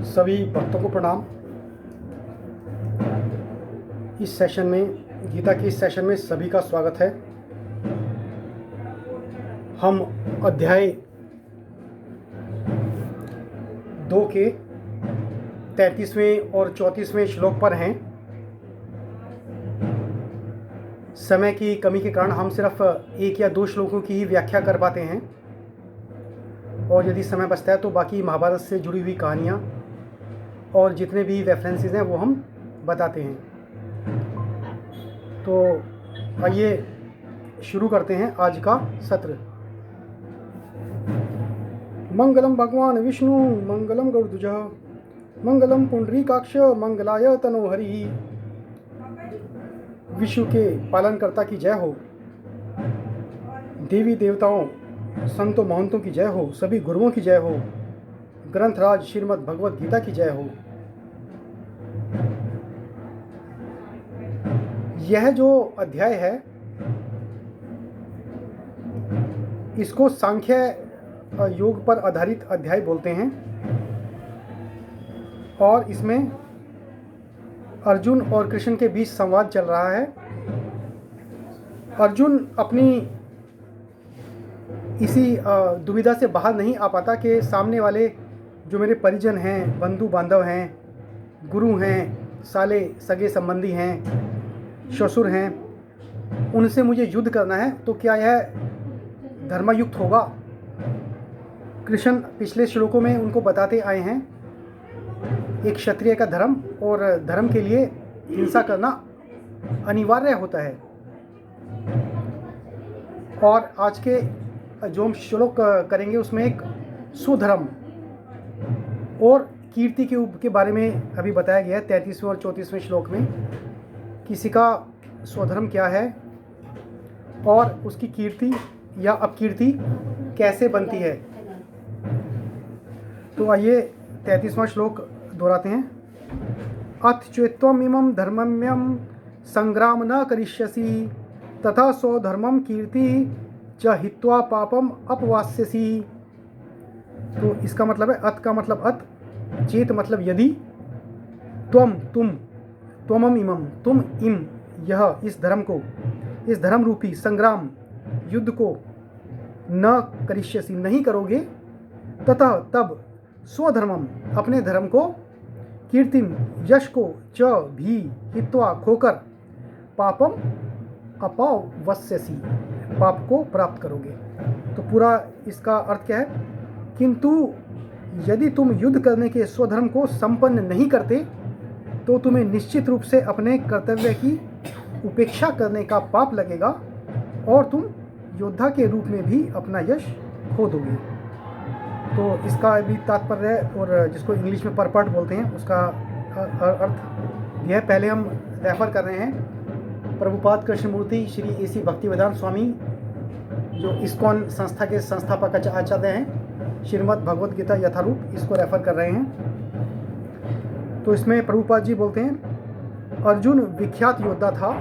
सभी भक्तों को प्रणाम। इस सेशन में, गीता के इस सेशन में सभी का स्वागत है। हम अध्याय 2 के 33वें और 34वें श्लोक पर हैं। समय की कमी के कारण हम सिर्फ 1 या 2 श्लोकों की ही व्याख्या कर पाते हैं, और यदि समय बचता है तो बाकी महाभारत से जुड़ी हुई कहानियाँ और जितने भी रेफरेंसेस हैं वो हम बताते हैं। तो आइए शुरू करते हैं आज का सत्र। मंगलम भगवान विष्णु, मंगलम गरुड़ध्वज, मंगलम पुंडरीकाक्ष, मंगलाय तनोहरि। विश्व के पालनकर्ता की जय हो, देवी देवताओं, संतों महंतों की जय हो, सभी गुरुओं की जय हो, ग्रंथराज श्रीमद् भगवद गीता की जय हो। यह जो अध्याय है इसको सांख्य योग पर आधारित अध्याय बोलते हैं, और इसमें अर्जुन और कृष्ण के बीच संवाद चल रहा है। अर्जुन अपनी इसी दुविधा से बाहर नहीं आ पाता कि सामने वाले जो मेरे परिजन हैं, बंधु बांधव हैं, गुरु हैं, साले सगे संबंधी हैं, ससुर हैं, उनसे मुझे युद्ध करना है, तो क्या यह धर्मयुक्त होगा? कृष्ण पिछले श्लोकों में उनको बताते आए हैं एक क्षत्रिय का धर्म, और धर्म के लिए हिंसा करना अनिवार्य होता है। और आज के जो हम श्लोक करेंगे उसमें एक सुधर्म और कीर्ति के बारे में अभी बताया गया है 33वें और 34वें श्लोक में। किसी का स्वधर्म क्या है और उसकी कीर्ति या अपकीर्ति कैसे बनती है। तो आइए 33वां श्लोक दोहराते हैं। अथ चेत्त्वम् इमं धर्मम्यं संग्राम न करिष्यसि तथा स्वधर्मं कीर्ति च हित्वा पापम अपवास्यसि। तो इसका मतलब है, अथ का मतलब अथ, चेत मतलब यदि, त्वमम इमम, तुम इम यह, इस धर्म को, इस धर्म रूपी संग्राम युद्ध को न करिष्यसि नहीं करोगे, तथा तब स्वधर्मम अपने धर्म को, कीर्तिम यश को, च भी हित्वा खोकर, पापम अपवस्यसि पाप को प्राप्त करोगे। तो पूरा इसका अर्थ क्या है? किंतु यदि तुम युद्ध करने के स्वधर्म को संपन्न नहीं करते तो तुम्हें निश्चित रूप से अपने कर्तव्य की उपेक्षा करने का पाप लगेगा और तुम योद्धा के रूप में भी अपना यश खो दोगे। तो इसका भी तात्पर्य है, और जिसको इंग्लिश में परपर्ट बोलते हैं, उसका अर्थ यह, पहले हम रेफर कर रहे हैं प्रभुपाद कृष्णमूर्ति श्री एसी भक्तिवेदांत स्वामी, जो इस्कॉन संस्था के संस्थापक आचार्य हैं, श्रीमद् भगवद गीता यथारूप, इसको रेफर कर रहे हैं। तो इसमें प्रभुपाद जी बोलते हैं, अर्जुन विख्यात योद्धा था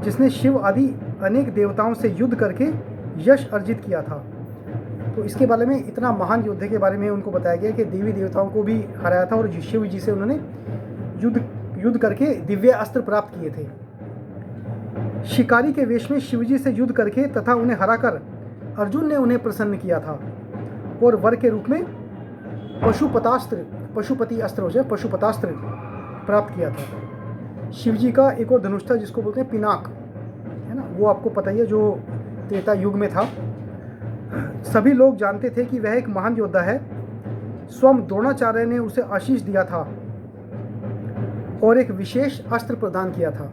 जिसने शिव आदि अनेक देवताओं से युद्ध करके यश अर्जित किया था। तो इसके बारे में, इतना महान योद्धे के बारे में उनको बताया गया कि देवी देवताओं को भी हराया था, और शिव जी से उन्होंने युद्ध करके दिव्य अस्त्र प्राप्त किए थे। शिकारी के वेश में शिव जी से युद्ध करके तथा उन्हें हराकर अर्जुन ने उन्हें प्रसन्न किया था, और वर के रूप में पशुपति अस्त्र हो जाए, पशुपतास्त्र प्राप्त किया था। शिव जी का एक और धनुष था जिसको बोलते हैं पिनाक, है ना, वो आपको पता ही है, जो त्रेता युग में था। सभी लोग जानते थे कि वह एक महान योद्धा है। स्वयं द्रोणाचार्य ने उसे आशीष दिया था और एक विशेष अस्त्र प्रदान किया था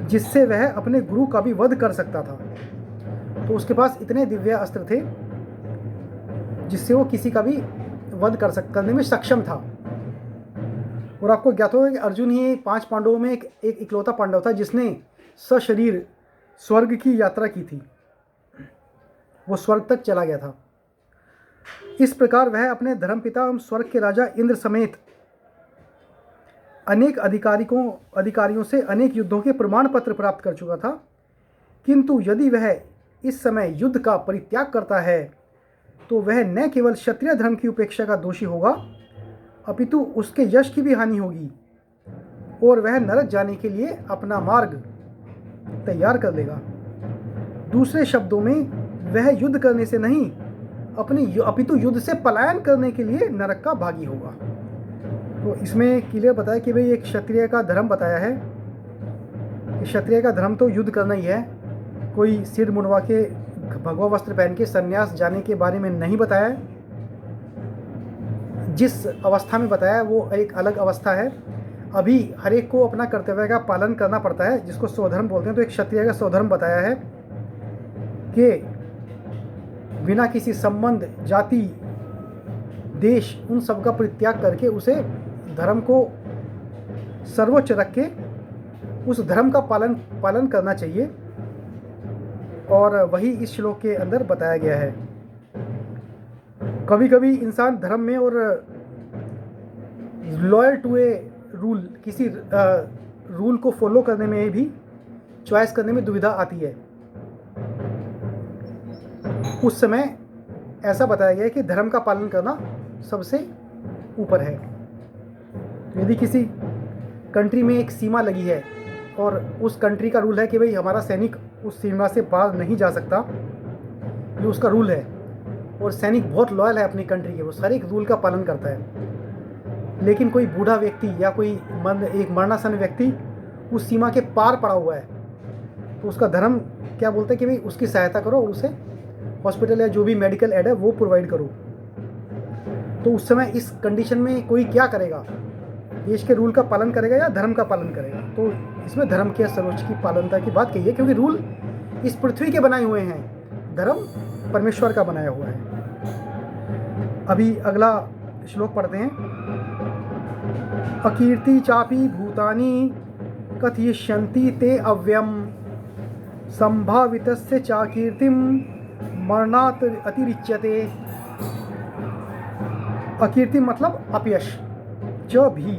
जिससे वह अपने गुरु का भी वध कर सकता था। तो उसके पास इतने दिव्य अस्त्र थे जिससे वो किसी का भी वध करने में सक्षम था। और आपको ज्ञात होगा कि अर्जुन ही 5 पांडवों में एक इकलौता पांडव था जिसने सशरीर स्वर्ग की यात्रा की थी, वो स्वर्ग तक चला गया था। इस प्रकार वह अपने धर्मपिता एवं स्वर्ग के राजा इंद्र समेत अनेक अधिकारियों से अनेक युद्धों के प्रमाण पत्र प्राप्त कर चुका था, किंतु यदि वह इस समय युद्ध का परित्याग करता है तो वह न केवल क्षत्रिय धर्म की उपेक्षा का दोषी होगा, अपितु उसके यश की भी हानि होगी और वह नरक जाने के लिए अपना मार्ग तैयार कर लेगा। दूसरे शब्दों में, वह युद्ध करने से नहीं अपितु युद्ध से पलायन करने के लिए नरक का भागी होगा। तो इसमें क्लियर बताया कि भाई एक क्षत्रिय का धर्म बताया है। क्षत्रिय का धर्म तो युद्ध करना ही है, कोई सिर मुंडवा के भगवा वस्त्र पहन के संन्यास जाने के बारे में नहीं बताया है। जिस अवस्था में बताया वो एक अलग अवस्था है। अभी हर एक को अपना कर्तव्य का पालन करना पड़ता है, जिसको स्वधर्म बोलते हैं। तो एक क्षत्रिय का स्वधर्म बताया है कि बिना किसी संबंध, जाति, देश, उन सब का परित्याग करके उसे धर्म को सर्वोच्च रख के उस धर्म का पालन करना चाहिए, और वही इस श्लोक के अंदर बताया गया है। कभी कभी इंसान धर्म में और लॉयल टू ए रूल, किसी रूल को फॉलो करने में भी, चॉइस करने में दुविधा आती है। उस समय ऐसा बताया गया है कि धर्म का पालन करना सबसे ऊपर है। यदि किसी कंट्री में एक सीमा लगी है और उस कंट्री का रूल है कि भाई हमारा सैनिक उस सीमा से पार नहीं जा सकता, ये उसका रूल है, और सैनिक बहुत लॉयल है अपनी कंट्री के, वो हर एक रूल का पालन करता है। लेकिन कोई बूढ़ा व्यक्ति या कोई एक मरणासन व्यक्ति उस सीमा के पार पड़ा हुआ है, तो उसका धर्म क्या बोलता है कि भाई उसकी सहायता करो और उसे हॉस्पिटल या जो भी मेडिकल एड है वो प्रोवाइड करो। तो उस समय इस कंडीशन में कोई क्या करेगा? देश के रूल का पालन करेगा या धर्म का पालन करेगा? तो इसमें धर्म के सर्वोच्च की पालनता की बात कही है, क्योंकि रूल इस पृथ्वी के बनाए हुए हैं, धर्म परमेश्वर का बनाया हुआ है। अभी अगला श्लोक पढ़ते हैं। अकीर्ति चापि भूतानि कथयिष्यन्ति ते अव्यम संभावितस्य चाकीर्तिम मरणात् अतिरिच्यते। अकीर्ति मतलब अपयश, च भी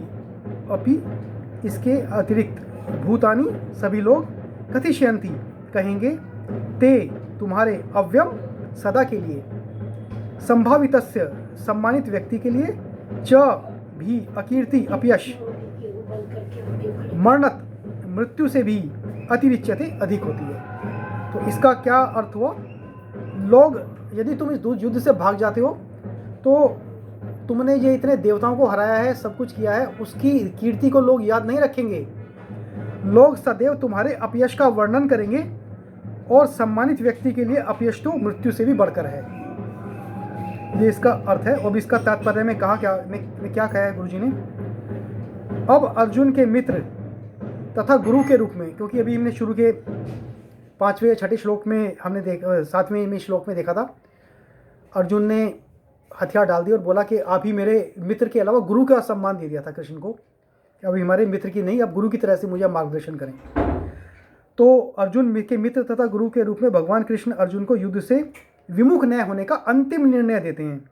अपि इसके अतिरिक्त, भूतानि सभी लोग, कथिष्यन्ति कहेंगे, ते तुम्हारे, अव्यम सदा के लिए, संभावितस्य सम्मानित व्यक्ति के लिए, च भी अकीर्ति अपयश, मरणत मृत्यु से भी, अतिरिच्यते अधिक होती है। तो इसका क्या अर्थ हुआ? लोग, यदि तुम इस युद्ध से भाग जाते हो तो तुमने ये इतने देवताओं को हराया है, सब कुछ किया है, उसकी कीर्ति को लोग याद नहीं रखेंगे। लोग सदैव तुम्हारे अपयश का वर्णन करेंगे, और सम्मानित व्यक्ति के लिए अपयश तो मृत्यु से भी बढ़कर है। ये इसका अर्थ है। अब इसका तात्पर्य में कहा क्या, मैं क्या कहा है गुरुजी ने? अब अर्जुन के मित्र तथा गुरु के रूप में, क्योंकि अभी हमने शुरू के 5वें या 6ठे श्लोक में हमने 7वें श्लोक में देखा था, अर्जुन ने हथियार डाल दिया और बोला कि आप ही मेरे मित्र के अलावा गुरु का सम्मान दे दिया था कृष्ण को, कि अभी हमारे मित्र की नहीं, अब गुरु की तरह से मुझे मार्गदर्शन करें। तो अर्जुन के मित्र तथा गुरु के रूप में भगवान कृष्ण अर्जुन को युद्ध से विमुख न होने का अंतिम निर्णय देते हैं।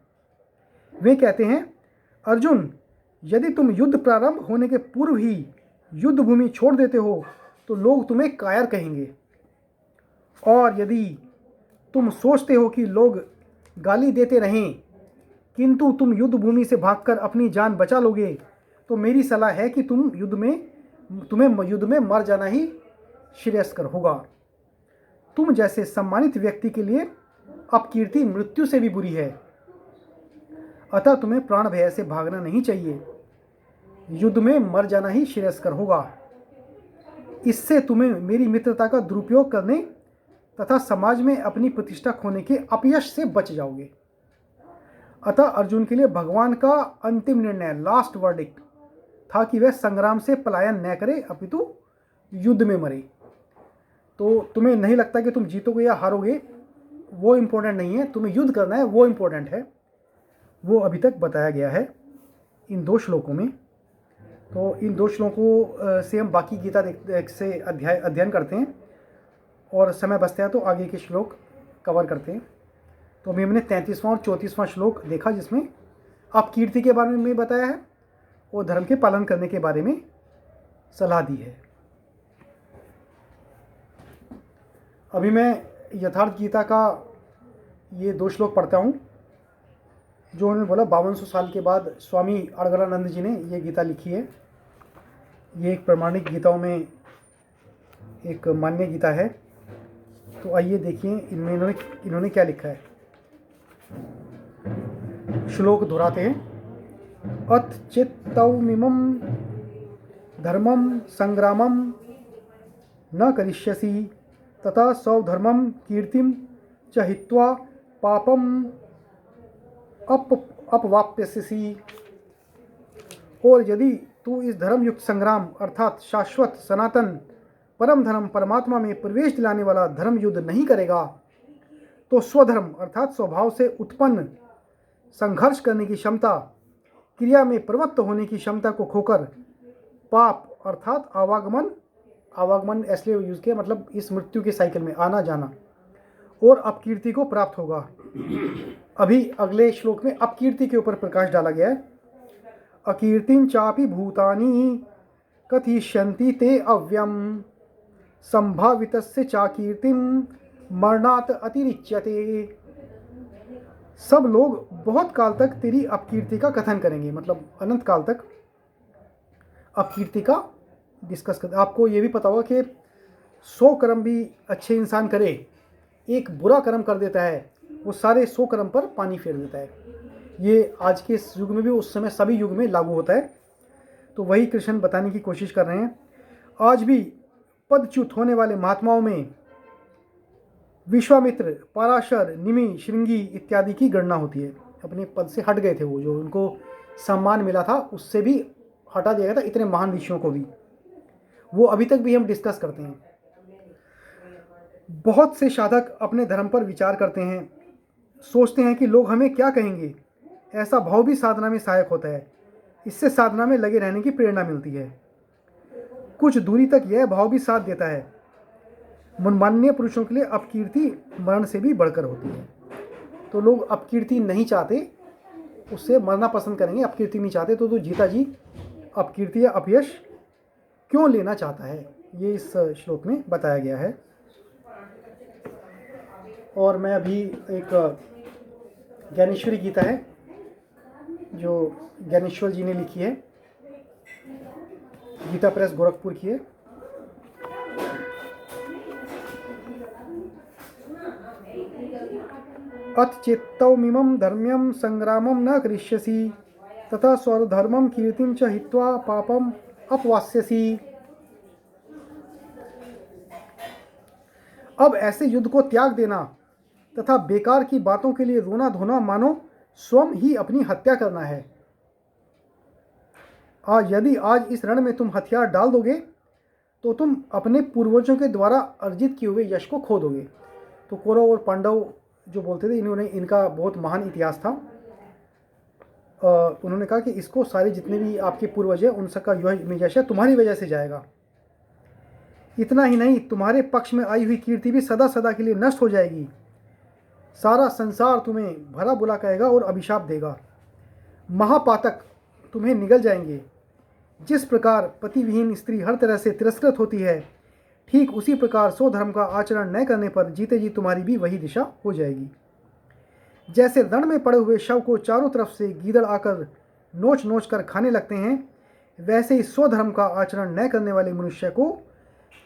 वे कहते हैं, अर्जुन, यदि तुम युद्ध प्रारंभ होने के पूर्व ही युद्ध भूमि छोड़ देते हो तो लोग तुम्हें कायर कहेंगे, और यदि तुम सोचते हो कि लोग गाली देते रहें किंतु तुम युद्ध भूमि से भागकर अपनी जान बचा लोगे, तो मेरी सलाह है कि तुम्हें युद्ध में मर जाना ही श्रेयस्कर होगा। तुम जैसे सम्मानित व्यक्ति के लिए अपकीर्ति मृत्यु से भी बुरी है, अतः तुम्हें प्राण भय से भागना नहीं चाहिए, युद्ध में मर जाना ही श्रेयस्कर होगा। इससे तुम्हें मेरी मित्रता का दुरुपयोग करने तथा समाज में अपनी प्रतिष्ठा खोने के अपयश से बच जाओगे। अतः अर्जुन के लिए भगवान का अंतिम निर्णय, लास्ट वर्डिक्ट था कि वह संग्राम से पलायन न करे, अपितु युद्ध में मरे। तो तुम्हें नहीं लगता कि तुम जीतोगे या हारोगे, वो इम्पोर्टेंट नहीं है, तुम्हें युद्ध करना है, वो इम्पोर्टेंट है। वो अभी तक बताया गया है इन 2 श्लोकों में। तो इन 2 श्लोकों से हम बाकी गीता से अध्ययन करते हैं, और समय बचता है तो आगे के श्लोक कवर करते हैं। तो अभी हमने 33वां और 34वां श्लोक देखा, जिसमें अपकीर्ति के बारे में बताया है, और धर्म के पालन करने के बारे में सलाह दी है। अभी मैं यथार्थ गीता का ये 2 श्लोक पढ़ता हूँ जो उन्होंने बोला 5200 साल के बाद स्वामी अड़गड़ानंद जी ने ये गीता लिखी है। ये एक प्रमाणिक गीताओं में एक मान्य गीता है। तो आइए देखिए इनमें इन्होंने क्या लिखा है। श्लोक दोहराते हैं। अथ चित्तौमिमं धर्मं संग्रामं न करिष्यसि तथा स्वधर्मं कीर्तिं च हित्वा पापं अपवाप्स्यसि। और यदि तू इस धर्मयुक्त संग्राम अर्थात शाश्वत सनातन परम धर्म परमात्मा में प्रवेश दिलाने वाला धर्म युद्ध नहीं करेगा तो स्वधर्म अर्थात स्वभाव से उत्पन्न संघर्ष करने की क्षमता, क्रिया में प्रवृत्त होने की क्षमता को खोकर पाप अर्थात आवागमन इसलिए यूज किया मतलब इस मृत्यु के साइकिल में आना जाना और अपकीर्ति को प्राप्त होगा। अभी अगले श्लोक में अपकीर्ति के ऊपर प्रकाश डाला गया है। अकीर्तिं चापि भूतानि कथयिष्यन्ति ते अव्यम संभावितस्य चाकीर्तिं मरणात् अतिरिच्यते। सब लोग बहुत काल तक तेरी अपकीर्ति का कथन करेंगे, मतलब अनंत काल तक अपकीर्ति का डिस्कस करते। आपको ये भी पता होगा कि 100 कर्म भी अच्छे इंसान करे, एक बुरा कर्म कर देता है, वो सारे 100 कर्म पर पानी फेर देता है। ये आज के इस युग में भी उस समय सभी युग में लागू होता है। तो वही कृष्ण बताने की कोशिश कर रहे हैं। आज भी पदच्युत होने वाले महात्माओं में विश्वामित्र, पराशर, निमि, श्रृंगी इत्यादि की गणना होती है। अपने पद से हट गए थे, वो जो उनको सम्मान मिला था उससे भी हटा दिया गया था। इतने महान ऋषियों को भी वो अभी तक भी हम डिस्कस करते हैं। बहुत से साधक अपने धर्म पर विचार करते हैं, सोचते हैं कि लोग हमें क्या कहेंगे। ऐसा भाव भी साधना में सहायक होता है। इससे साधना में लगे रहने की प्रेरणा मिलती है। कुछ दूरी तक यह भाव भी साथ देता है। मनमान्य पुरुषों के लिए अपकीर्ति मरण से भी बढ़कर होती है। तो लोग अपकीर्ति नहीं चाहते, उससे मरना पसंद करेंगे। अपकीर्ति नहीं चाहते तो जीता जी अपकीर्ति या अपयश क्यों लेना चाहता है, ये इस श्लोक में बताया गया है। और मैं अभी एक ज्ञानेश्वरी गीता है जो ज्ञानेश्वर जी ने लिखी है, गीता प्रेस गोरखपुर की है। अथ चेत्तौमिमं धर्म्यं संग्रामं न करिष्यसि तथा स्वधर्मं कीर्तिं च हित्वा पापम अपवास्यसि। अब ऐसे युद्ध को त्याग देना तथा बेकार की बातों के लिए रोना धोना मानो स्वयं ही अपनी हत्या करना है। यदि आज इस रण में तुम हथियार डाल दोगे तो तुम अपने पूर्वजों के द्वारा अर्जित किए हुए यश को खो दोगे। तो कौरव और पांडव जो बोलते थे, इनका बहुत महान इतिहास था। उन्होंने कहा कि इसको सारे जितने भी आपके पूर्वज हैं उन सबका यश है तुम्हारी वजह से जाएगा। इतना ही नहीं, तुम्हारे पक्ष में आई हुई कीर्ति भी सदा सदा के लिए नष्ट हो जाएगी। सारा संसार तुम्हें भला बुरा कहेगा और अभिशाप देगा। महापातक तुम्हें निगल जाएंगे। जिस प्रकार पतिविहीन स्त्री हर तरह से तिरस्कृत होती है, ठीक उसी प्रकार स्वधर्म का आचरण न करने पर जीते जी तुम्हारी भी वही दिशा हो जाएगी। जैसे रण में पड़े हुए शव को चारों तरफ से गीदड़ आकर नोच नोच कर खाने लगते हैं, वैसे ही स्वधर्म का आचरण न करने वाले मनुष्य को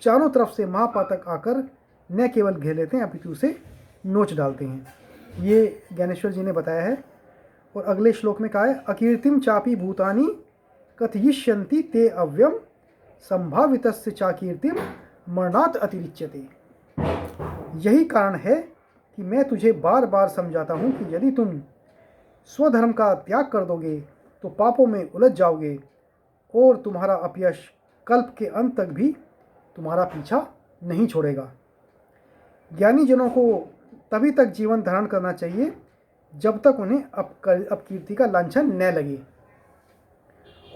चारों तरफ से महापातक आकर न केवल घेर लेते हैं अपितु उसे नोच डालते हैं। ये ज्ञानेश्वर जी ने बताया है। और अगले श्लोक में कहा है, अकीर्तिम चापि भूतानि कथयिष्यन्ति ते अव्यम संभावितस्य चाकीर्तिम मरणात् अतिरिच्यते। यही कारण है कि मैं तुझे बार बार समझाता हूँ कि यदि तुम स्वधर्म का त्याग कर दोगे तो पापों में उलझ जाओगे और तुम्हारा अपयश कल्प के अंत तक भी तुम्हारा पीछा नहीं छोड़ेगा। ज्ञानी जनों को तभी तक जीवन धारण करना चाहिए जब तक उन्हें अपकीर्ति का लांछन न लगे।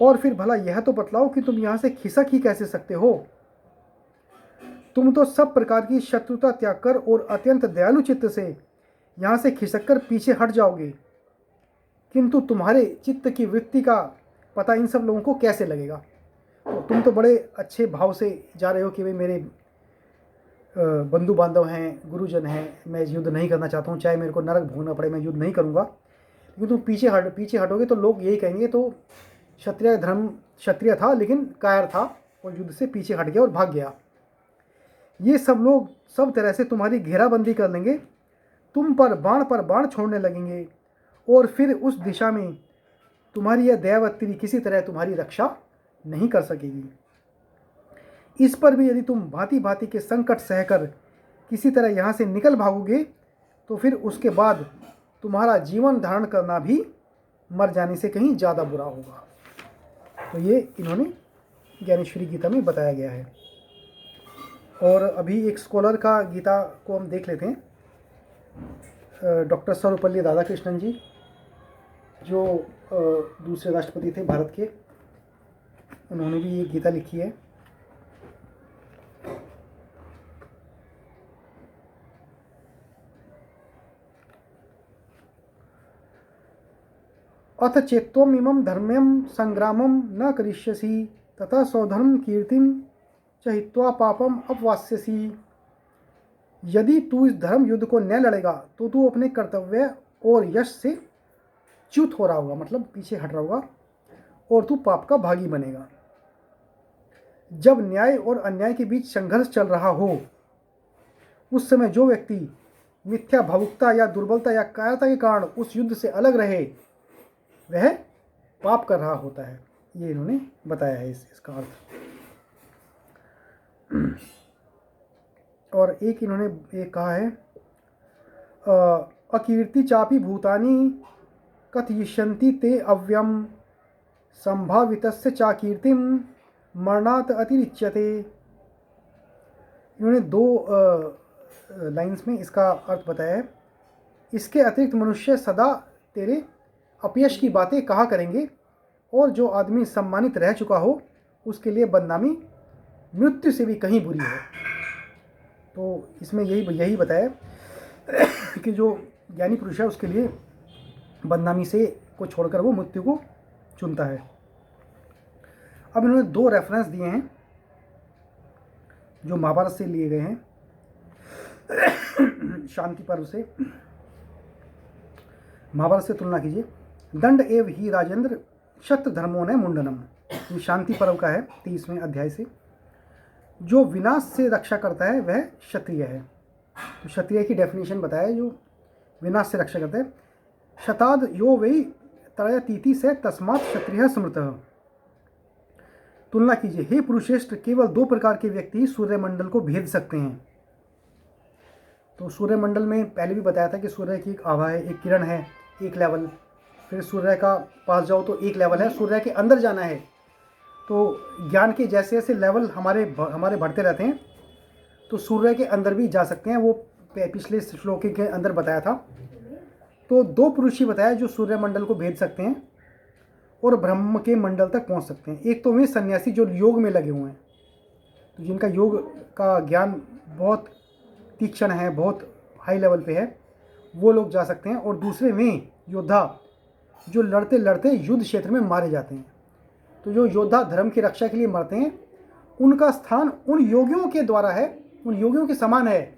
और फिर भला यह तो बतलाओ कि तुम यहाँ से खिसक ही कैसे सकते हो। तुम तो सब प्रकार की शत्रुता त्याग कर और अत्यंत दयालु चित्त से यहाँ से खिसक कर पीछे हट जाओगे, किंतु तुम्हारे चित्त की वृत्ति का पता इन सब लोगों को कैसे लगेगा। तो तुम तो बड़े अच्छे भाव से जा रहे हो कि भाई मेरे बंधु बांधव हैं, गुरुजन हैं, मैं युद्ध नहीं करना चाहता हूँ, चाहे मेरे को नरक भोगना पड़े मैं युद्ध नहीं करूँगा। लेकिन तुम पीछे हटोगे तो लोग यही कहेंगे तो क्षत्रिय धर्म क्षत्रिय था लेकिन कायर था और युद्ध से पीछे हट गया और भाग गया। ये सब लोग सब तरह से तुम्हारी घेराबंदी कर लेंगे, तुम पर बाण छोड़ने लगेंगे और फिर उस दिशा में तुम्हारी यह दैवत्री किसी तरह तुम्हारी रक्षा नहीं कर सकेगी। इस पर भी यदि तुम भांति भांति के संकट सहकर किसी तरह यहाँ से निकल भागोगे तो फिर उसके बाद तुम्हारा जीवन धारण करना भी मर जाने से कहीं ज़्यादा बुरा होगा। तो ये इन्होंने ज्ञानेश्वरी गीता में बताया गया है। और अभी एक स्कॉलर का गीता को हम देख लेते हैं। डॉक्टर सर्वपल्ली राधाकृष्णन जी जो दूसरे राष्ट्रपति थे भारत के, उन्होंने भी ये गीता लिखी है। अथ चेत्त्वमिमं धर्म्यं संग्रामं न करिष्यसि तथा स्वधर्म कीर्तिं च हित्वा पापम अपवास्यसि। यदि तू इस धर्म युद्ध को न लड़ेगा तो तू अपने कर्तव्य और यश से च्युत हो रहा होगा, मतलब पीछे हट रहा होगा, और तू पाप का भागी बनेगा। जब न्याय और अन्याय के बीच संघर्ष चल रहा हो उस समय जो व्यक्ति मिथ्या भावुकता या दुर्बलता या कायरता के कारण उस युद्ध से अलग रहे वह पाप कर रहा होता है। ये इन्होंने बताया है इसका अर्थ। और एक इन्होंने एक कहा है अकीर्ति चापि भूतानि कथयिष्यन्ति ते अव्यम संभावितस्य चाकीर्तिम मरणात् अतिरिच्यते। इन्होंने दो लाइंस में इसका अर्थ बताया है। इसके अतिरिक्त मनुष्य सदा तेरे अपयश की बातें कहा करेंगे और जो आदमी सम्मानित रह चुका हो उसके लिए बदनामी मृत्यु से भी कहीं बुरी है। तो इसमें यही बताया कि जो ज्ञानी पुरुष है उसके लिए बदनामी से को छोड़कर वो मृत्यु को चुनता है। अब इन्होंने दो रेफरेंस दिए हैं जो महाभारत से लिए गए हैं, शांति पर्व से। महाभारत से तुलना कीजिए। दंड एव ही राजेंद्र शत्र धर्मो ने मुंडनम, ये शांति पर्व का है 30वें अध्याय से। जो विनाश से रक्षा करता है वह क्षत्रिय है। तो क्षत्रिय की डेफिनेशन बताया जो विनाश से रक्षा करता है। शताद यो वै त्रयतीति से तस्मात् क्षत्रिय स्मृतः। तुलना कीजिए। हे पुरुषेष्ठ, केवल दो प्रकार के व्यक्ति सूर्यमंडल को भेद सकते हैं। तो सूर्यमंडल में पहले भी बताया था कि सूर्य की एक आभा है, एक किरण है, एक लेवल। फिर सूर्य का पास जाओ तो एक लेवल है, सूर्य के अंदर जाना है। तो ज्ञान के जैसे जैसे लेवल हमारे बढ़ते रहते हैं तो सूर्य के अंदर भी जा सकते हैं। वो पिछले श्लोक के अंदर बताया था। तो दो पुरुष ही बताया जो सूर्यमंडल को भेद सकते हैं और ब्रह्म के मंडल तक पहुंच सकते हैं। एक तो वे सन्यासी जो योग में लगे हुए हैं, तो जिनका योग का ज्ञान बहुत तीक्ष्ण है, बहुत हाई लेवल पे है, वो लोग जा सकते हैं। और दूसरे में योद्धा जो लड़ते लड़ते युद्ध क्षेत्र में मारे जाते हैं। तो जो योद्धा धर्म की रक्षा के लिए मरते हैं उनका स्थान उन योगियों के द्वारा है, उन योगियों के समान है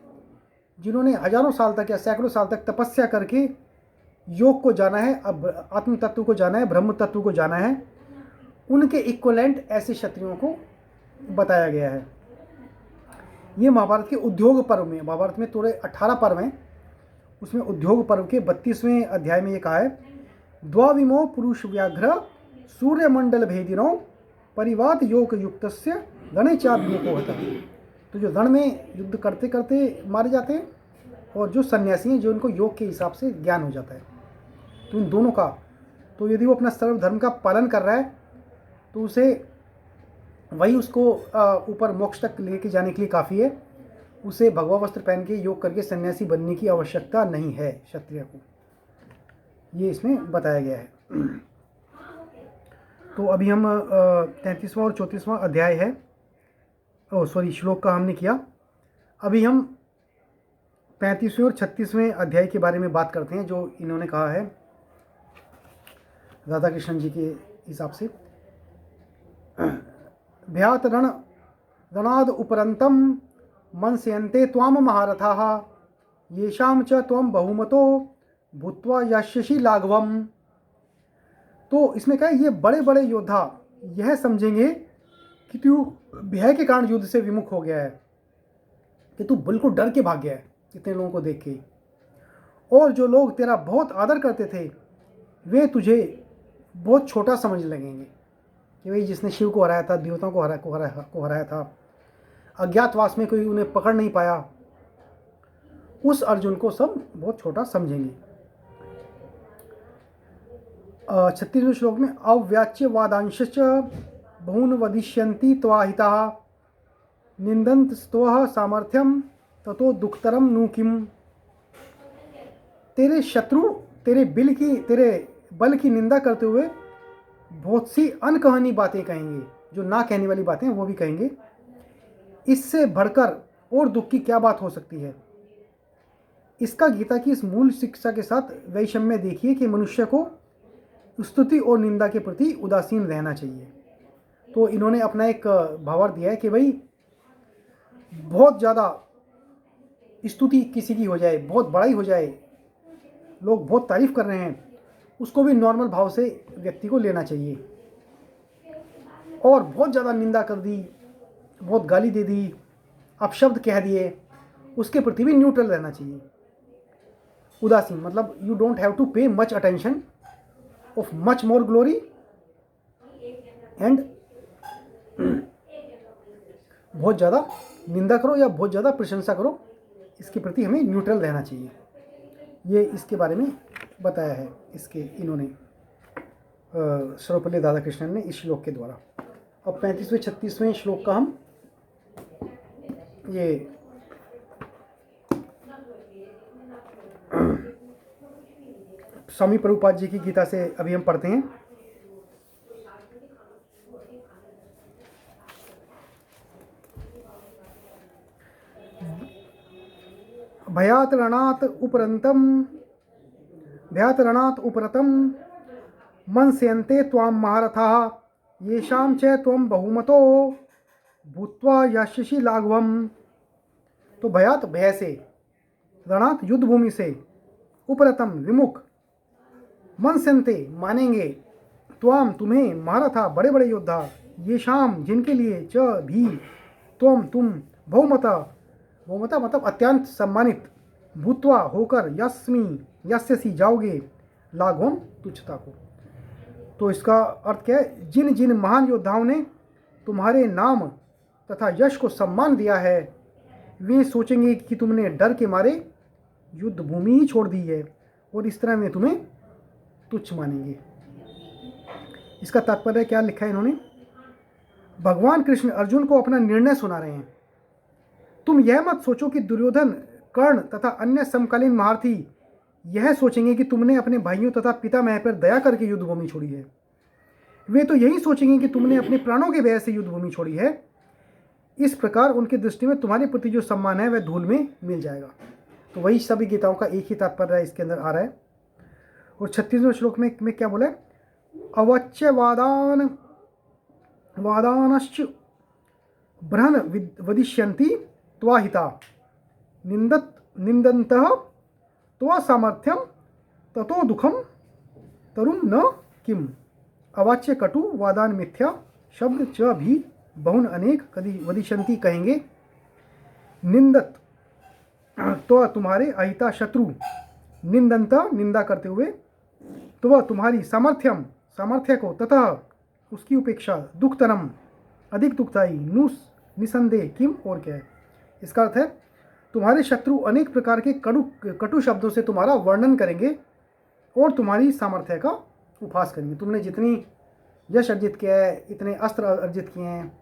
जिन्होंने हजारों साल तक या सैकड़ों साल तक तपस्या करके योग को जाना है, अब आत्म तत्व को जाना है, ब्रह्म तत्व को जाना है। उनके इक्वलेंट ऐसे क्षत्रियों को बताया गया है। ये महाभारत के उद्योग पर्व में, महाभारत में थोड़े 18 पर्व हैं, उसमें उद्योग पर्व के 32वें अध्याय में ये कहा है द्वाविमो पुरुष व्याघ्र सूर्यमंडल भेदिनो परिवाद योग युक्तस्य गणे चाभिमुखो होता। तो जो रण में युद्ध करते करते मारे जाते हैं और जो सन्यासी हैं जो उनको योग के हिसाब से ज्ञान हो जाता है। तो इन दोनों का, तो यदि वो अपना सर्वधर्म का पालन कर रहा है तो उसे वही उसको ऊपर मोक्ष तक लेके जाने के लिए काफ़ी है। उसे भगवा वस्त्र पहन के योग करके सन्यासी बनने की आवश्यकता नहीं है क्षत्रिय को। ये इसमें बताया गया है। तो अभी हम 33वां और 34वां अध्याय है, श्लोक का हमने किया। अभी हम 35वें और 36वें अध्याय के बारे में बात करते हैं जो इन्होंने कहा है राधा कृष्ण जी के हिसाब से। भ्यात रणाद उपरंतम मनस्यन्ते त्वाम महारथाः येषां च त्वं बहुमतो भूत्वा यस्यसि लाघवम। तो इसमें क्या है, ये बड़े बड़े योद्धा यह समझेंगे कि तू भय के कारण युद्ध से विमुख हो गया है, कि तू बिल्कुल डर के भाग गया है इतने लोगों को देख के, और जो लोग तेरा बहुत आदर करते थे वे तुझे बहुत छोटा समझ लगेंगे कि भाई जिसने शिव को हराया था, देवताओं को हराया था, अज्ञातवास में कोई उन्हें पकड़ नहीं पाया, उस अर्जुन को सब बहुत छोटा समझेंगे। 36वें श्लोक में अव्याच्यवादांश बहून वदिष्यन्ति त्वाहिताः निंदन्त स्तवः सामर्थ्यम ततो दुखतरम नु किम। तेरे शत्रु तेरे बल की निंदा करते हुए बहुत सी अनकहानी बातें कहेंगे, जो ना कहने वाली बातें वो भी कहेंगे। इससे बढ़कर और दुख की क्या बात हो सकती है। इसका गीता की इस मूल शिक्षा के साथ वैषम्य देखिए कि मनुष्य को स्तुति और निंदा के प्रति उदासीन रहना चाहिए। तो इन्होंने अपना एक भावार्थ दिया है कि भाई बहुत ज़्यादा स्तुति किसी की हो जाए, बहुत बड़ाई हो जाए, लोग बहुत तारीफ कर रहे हैं, उसको भी नॉर्मल भाव से व्यक्ति को लेना चाहिए। और बहुत ज़्यादा निंदा कर दी, बहुत गाली दे दी, अपशब्द कह दिए, उसके प्रति भी न्यूट्रल रहना चाहिए, उदासीन। मतलब you don't have to pay much attention of much more glory and बहुत ज़्यादा निंदा करो या बहुत ज़्यादा प्रशंसा करो, इसके प्रति हमें न्यूट्रल रहना चाहिए। ये इसके बारे में बताया है इसके इन्होंने सर्वपल्ली राधाकृष्णन ने इस श्लोक के द्वारा। अब 35वें 36वें श्लोक का हम ये स्वामी प्रभुपाद जी की गीता से अभी हम पढ़ते हैं। भयात रणात उपरतम मनस्यन्ते त्वां महारथाः येषां च त्वं बहुमतो भूत्वा यस्यसि लाघवम। तो भयात भय से, रणात युद्ध भूमि से, उपरतम विमुख, मनस्यन्ते मानेंगे, त्वाम तुम्हें, महारथा बड़े बड़े योद्धा, येषां जिनके लिए, च भी, त्वम तुम, बहुमता मतलब अत्यंत सम्मानित, भूत्वा होकर, यस्यसि जाओगे, लाघवम तुच्छता को। तो इसका अर्थ क्या है, जिन जिन महान योद्धाओं ने तुम्हारे नाम तथा यश को सम्मान दिया है वे सोचेंगे कि तुमने डर के मारे युद्ध भूमि ही छोड़ दी है और इस तरह वे तुम्हें तुच्छ मानेंगे। इसका तात्पर्य क्या लिखा है इन्होंने, भगवान कृष्ण अर्जुन को अपना निर्णय सुना रहे हैं। तुम यह मत सोचो कि दुर्योधन, कर्ण तथा अन्य समकालीन महारथी यह सोचेंगे कि तुमने अपने भाइयों तथा पितामह पर दया करके युद्ध भूमि छोड़ी है। वे तो यही सोचेंगे कि तुमने अपने प्राणों के व्यय से युद्ध भूमि छोड़ी है। इस प्रकार उनकी दृष्टि में तुम्हारे प्रति जो सम्मान है वह धूल में मिल जाएगा। तो वही सभी गीताओं का एक ही तात्पर्य इसके अंदर आ रहा है। और 36वें श्लोक में क्या बोला है, अवच्य वादानश्च ब्रहन वदिष्यन्ति त्वाहिता निंदन्तः त्वा सामर्थ्यम ततो दुखम तरुम न किम। अवाच्य कटु वादान मिथ्या शब्द च भी बहुन अनेक कदी वदिष्यन्ति कहेंगे। निंदत तो तुम्हारे अहिता शत्रु, निंदंता निंदा करते हुए, तो वह तुम्हारी सामर्थ्य को तथा उसकी उपेक्षा, दुखतरम अधिक दुखदायी, नुस निसंदेह किम और क्या है। इसका अर्थ है तुम्हारे शत्रु अनेक प्रकार के कटु शब्दों से तुम्हारा वर्णन करेंगे और तुम्हारी सामर्थ्य का उपहास करेंगे। तुमने जितनी यश अर्जित किया है, इतने अस्त्र अर्जित किए हैं,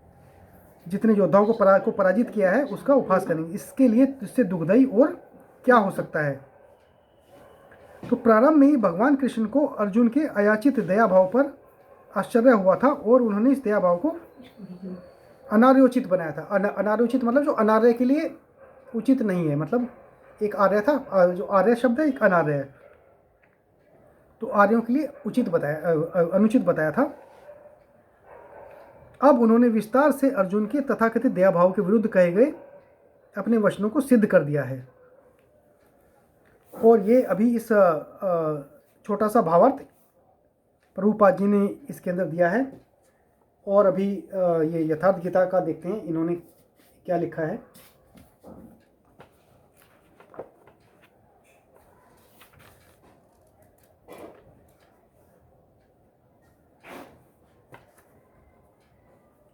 जितने योद्धाओं को पराजित किया है उसका उपहास करेंगे। इसके लिए इससे दुखदायी और क्या हो सकता है। तो प्रारंभ में ही भगवान कृष्ण को अर्जुन के अयाचित दया भाव पर आश्चर्य हुआ था और उन्होंने इस दया भाव को अनार्योचित बनाया था। अनार्योचित मतलब जो अनार्य के लिए उचित नहीं है, मतलब एक आर्य था, जो आर्य शब्द है एक अनार्य है, तो आर्यों के लिए अनुचित बताया था। अब उन्होंने विस्तार से अर्जुन के तथाकथित दया भाव के विरुद्ध कहे गए अपने वचनों को सिद्ध कर दिया है। और ये अभी इस छोटा सा भावार्थ प्रभुपाद जी ने इसके अंदर दिया है। और अभी ये यथार्थ गीता का देखते हैं इन्होंने क्या लिखा है।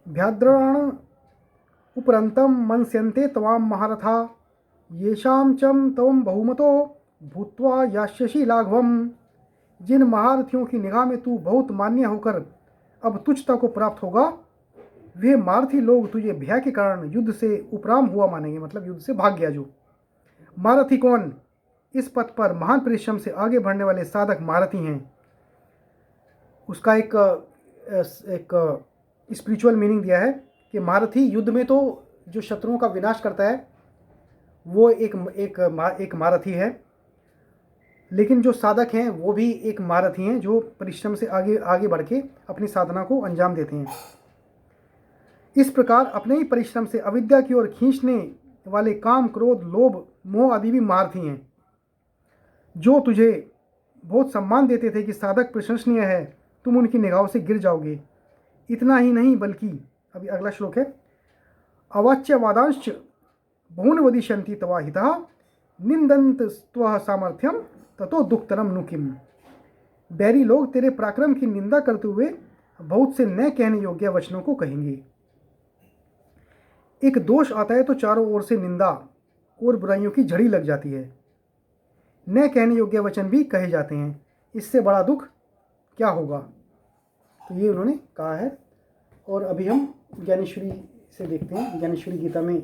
भ्याद्राण उपरंतम मनस्यन्ते तवाम महारथा येषां चम तवम बहुमतो भूत्वा यास्यसि लाघवम। जिन महारथियों की निगाह में तू बहुत मान्य होकर अब तुच्छता को प्राप्त होगा, वे महारथी लोग तुझे भय के कारण युद्ध से उपराम हुआ मानेंगे, मतलब युद्ध से भाग गया। जो महारथी कौन? इस पथ पर महान परिश्रम से आगे बढ़ने वाले साधक महारथी हैं। उसका एक स्पिरिचुअल मीनिंग दिया है कि महारथी युद्ध में तो जो शत्रुओं का विनाश करता है वो एक महारथी है, लेकिन जो साधक हैं वो भी एक महारथी हैं जो परिश्रम से आगे बढ़ के अपनी साधना को अंजाम देते हैं। इस प्रकार अपने ही परिश्रम से अविद्या की ओर खींचने वाले काम, क्रोध, लोभ, मोह आदि भी महारथी हैं, जो तुझे बहुत सम्मान देते थे कि साधक प्रशंसनीय है, तुम उनकी निगाहों से गिर जाओगे। इतना ही नहीं बल्कि अभी अगला श्लोक है, अवाच्यवादांश्च बहुन वदिष्यन्ति तवा हितः निंदन्त त्वः सामर्थ्यम ततो दुःखतरम नु किम। बैरी लोग तेरे पराक्रम की निंदा करते हुए बहुत से न कहने योग्य वचनों को कहेंगे। एक दोष आता है तो चारों ओर से निंदा और बुराइयों की झड़ी लग जाती है, न कहने योग्य वचन भी कहे जाते हैं। इससे बड़ा दुख क्या होगा? तो ये उन्होंने कहा है। और अभी हम ज्ञानेश्वरी से देखते हैं, ज्ञानेश्वरी गीता में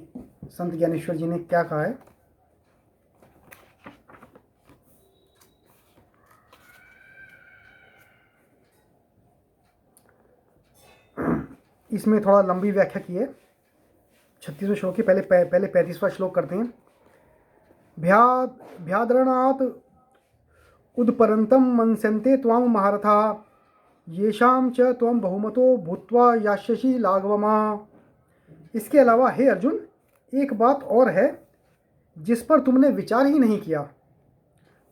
संत ज्ञानेश्वर जी ने क्या कहा है। इसमें थोड़ा लंबी व्याख्या की है। 36वें श्लोक के पहले 35वां श्लोक करते हैं। भ्याद्रणात् उदपरंतम मनस्यन्ते त्वाम महारथा येषां च त्वं बहुमतो भूत्वा यास्यसि लाघवमा। इसके अलावा हे अर्जुन, एक बात और है जिस पर तुमने विचार ही नहीं किया।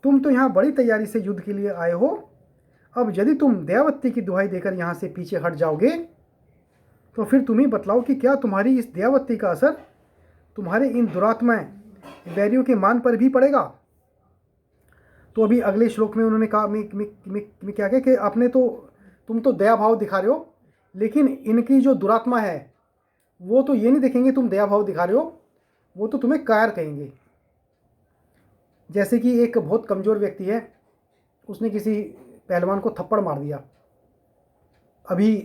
तुम तो यहाँ बड़ी तैयारी से युद्ध के लिए आए हो। अब यदि तुम दयावती की दुहाई देकर यहाँ से पीछे हट जाओगे तो फिर तुम ही बतलाओ कि क्या तुम्हारी इस दयावती का असर तुम्हारे इन दुरात्मा वैरियों के मान पर भी पड़ेगा। तो अभी अगले श्लोक में उन्होंने कहा मैं क्या कहा कि आपने तो तुम तो दया भाव दिखा रहे हो, लेकिन इनकी जो दुरात्मा है वो तो ये नहीं देखेंगे तुम दया भाव दिखा रहे हो, वो तो तुम्हें कायर कहेंगे। जैसे कि एक बहुत कमज़ोर व्यक्ति है, उसने किसी पहलवान को थप्पड़ मार दिया। अभी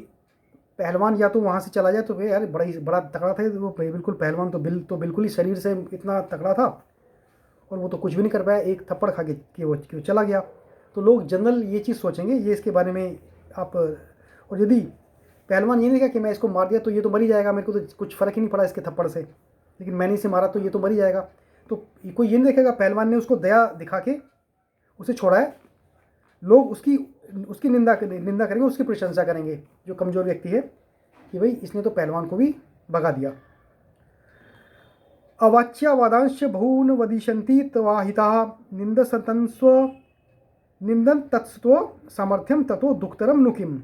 पहलवान या तो वहाँ से चला जाए तो भाई यार बड़ा तगड़ा था वो, बिल्कुल पहलवान तो बिल्कुल ही शरीर से इतना तगड़ा था और वो तो कुछ भी नहीं कर पाया, एक थप्पड़ खा के वो चला गया। तो लोग जनरल ये चीज़ सोचेंगे, ये इसके बारे में आप। और यदि पहलवान ये नहीं कहा कि मैं इसको मार दिया तो ये तो मर ही जाएगा, मेरे को तो कुछ फ़र्क ही नहीं पड़ा इसके थप्पड़ से, लेकिन मैंने इसे मारा तो ये तो मर ही जाएगा, तो कोई ये नहीं देखेगा पहलवान ने उसको दया दिखा के उसे छोड़ा है। लोग उसकी निंदा करेंगे, उसकी प्रशंसा करेंगे जो कमज़ोर व्यक्ति है कि भाई इसने तो पहलवान को भी भगा दिया। अवाच्यवादांश बहून वदिष्यन्ति तवाहिता निंदन तत्स्व सामर्थ्यम ततो दुःखतरम नु किम।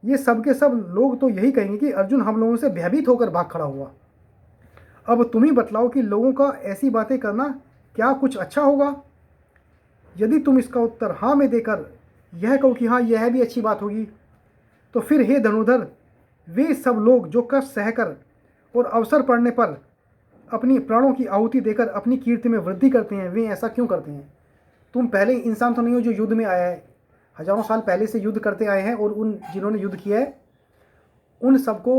ये सब के सब लोग तो यही कहेंगे कि अर्जुन हम लोगों से भयभीत होकर भाग खड़ा हुआ। अब तुम ही बतलाओ कि लोगों का ऐसी बातें करना क्या कुछ अच्छा होगा। यदि तुम इसका उत्तर हाँ में देकर यह कहो कि हाँ यह भी अच्छी बात होगी, तो फिर हे धनुधर, वे सब लोग जो कष्ट सहकर और अवसर पड़ने पर अपनी प्राणों की आहुति देकर अपनी कीर्ति में वृद्धि करते हैं, वे ऐसा क्यों करते हैं? तुम पहले इंसान तो नहीं हो जो युद्ध में आया है, हजारों साल पहले से युद्ध करते आए हैं, और उन जिन्होंने युद्ध किया है उन सबको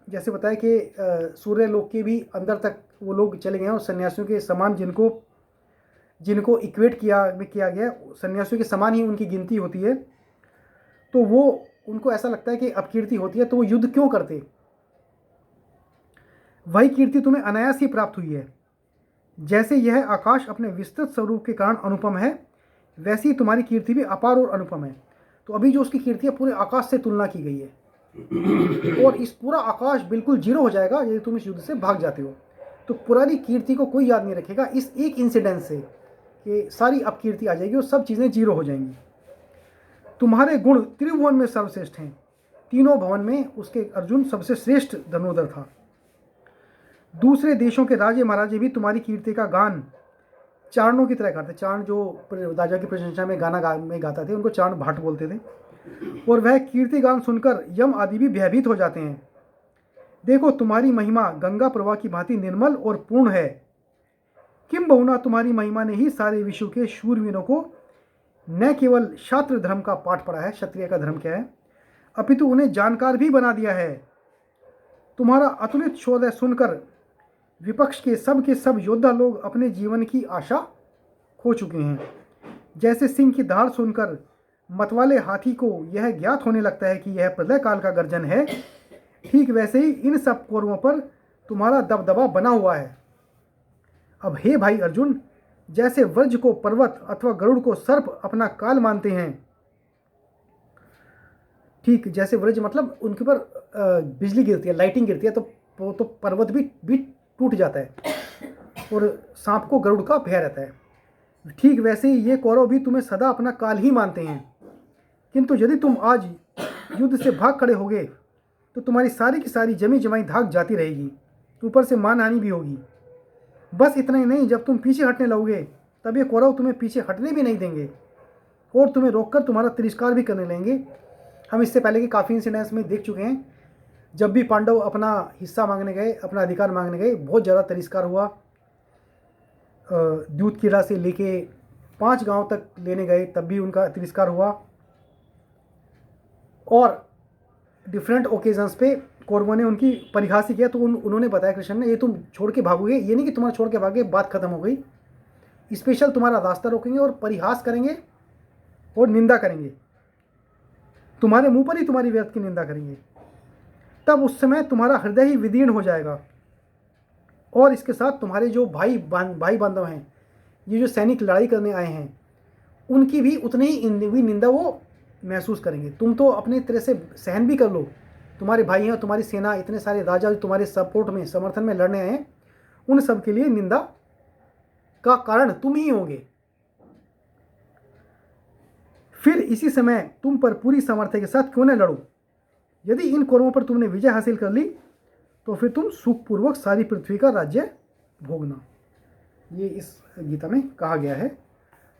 जैसे बताया कि सूर्य लोक के भी अंदर तक वो लोग चले गए हैं, और सन्यासियों के समान जिनको इक्वेट किया गया, सन्यासियों के समान ही उनकी गिनती होती है। तो वो उनको ऐसा लगता है कि अपकीर्ति होती है तो वो युद्ध क्यों करते। वही कीर्ति तुम्हें अनायास ही प्राप्त हुई है। जैसे यह आकाश अपने विस्तृत स्वरूप के कारण अनुपम है, वैसी तुम्हारी कीर्ति भी अपार और अनुपम है। तो अभी जो उसकी कीर्ति है पूरे आकाश से तुलना की गई है। और इस पूरा आकाश बिल्कुल जीरो हो जाएगा यदि तुम इस युद्ध से भाग जाते हो। तो पुरानी कीर्ति को कोई याद नहीं रखेगा इस एक इंसिडेंट से, कि सारी अपकीर्ति आ जाएगी और सब चीज़ें जीरो हो जाएंगी। तुम्हारे गुण त्रिभुवन में सर्वश्रेष्ठ हैं, तीनों भवन में उसके अर्जुन सबसे श्रेष्ठ धनुर्धर था। दूसरे देशों के राजे महाराजे भी तुम्हारी कीर्ति का गान चारणों की तरह करते। चारण जो राजा की प्रशंसा में गाना में गाता थे उनको चारण भाट बोलते थे, और वह कीर्ति गान सुनकर यम आदि भी भयभीत हो जाते हैं। देखो तुम्हारी महिमा गंगा प्रवाह की भांति निर्मल और पूर्ण है। किम बहुना तुम्हारी महिमा ने ही सारे विश्व के शूरवीरों को न केवल क्षात्र धर्म का पाठ पढ़ा है, क्षत्रिय का धर्म क्या है, अपितु उन्हें जानकार भी बना दिया है। तुम्हारा अतुलित शौर्य सुनकर विपक्ष के सब योद्धा लोग अपने जीवन की आशा खो चुके हैं। जैसे सिंह की दहाड़ सुनकर मतवाले हाथी को यह ज्ञात होने लगता है कि यह प्रलय काल का गर्जन है, ठीक वैसे ही इन सब कौरवों पर तुम्हारा दबदबा बना हुआ है। अब हे भाई अर्जुन, जैसे व्रज को पर्वत अथवा गरुड़ को सर्प अपना काल मानते हैं, ठीक जैसे व्रज मतलब उनके ऊपर बिजली गिरती है, लाइटिंग गिरती है, तो पर्वत भी टूट जाता है और सांप को गरुड़ का भय रहता है। ठीक वैसे ही ये कौरव भी तुम्हें सदा अपना काल ही मानते हैं। किंतु यदि तुम आज युद्ध से भाग खड़े होगे तो तुम्हारी सारी की सारी जमी जमाई धाक जाती रहेगी, ऊपर से मानहानि भी होगी। बस इतना ही नहीं, जब तुम पीछे हटने लगोगे तब ये कौरव तुम्हें पीछे हटने भी नहीं देंगे और तुम्हें रोककर तुम्हारा तिरस्कार भी करने लगेंगे। हम इससे पहले के काफ़ी इंसिडेंट्स में देख चुके हैं, जब भी पांडव अपना हिस्सा मांगने गए, अपना अधिकार मांगने गए, बहुत ज़्यादा तिरस्कार हुआ। दूध किला से लेके 5 गांव तक लेने गए तब भी उनका तिरस्कार हुआ, और डिफरेंट ओकेजन्स पे कौरवों ने उनकी परिहास किया। तो उन्होंने बताया कृष्ण ने, ये तुम छोड़ के भागोगे, ये नहीं कि तुम्हारा छोड़ के भागे बात खत्म हो गई, स्पेशल तुम्हारा रास्ता रोकेंगे और परिहास करेंगे और निंदा करेंगे, तुम्हारे मुंह पर ही तुम्हारी व्यर्थ की निंदा करेंगे। तब उस समय तुम्हारा हृदय ही विदीर्ण हो जाएगा, और इसके साथ तुम्हारे जो भाई बांधव हैं, ये जो सैनिक लड़ाई करने आए हैं, उनकी भी उतनी ही निंदा वो महसूस करेंगे। तुम तो अपने तरह से सहन भी कर लो, तुम्हारे भाई हैं, तुम्हारी सेना, इतने सारे राजा जो तुम्हारे सपोर्ट में, समर्थन में लड़ने आए हैं, उन सब के लिए निंदा का कारण तुम ही होंगे। फिर इसी समय तुम पर पूरी सामर्थ्य के साथ क्यों न लड़ो। यदि इन कौरवों पर तुमने विजय हासिल कर ली तो फिर तुम सुखपूर्वक सारी पृथ्वी का राज्य भोगना। ये इस गीता में कहा गया है।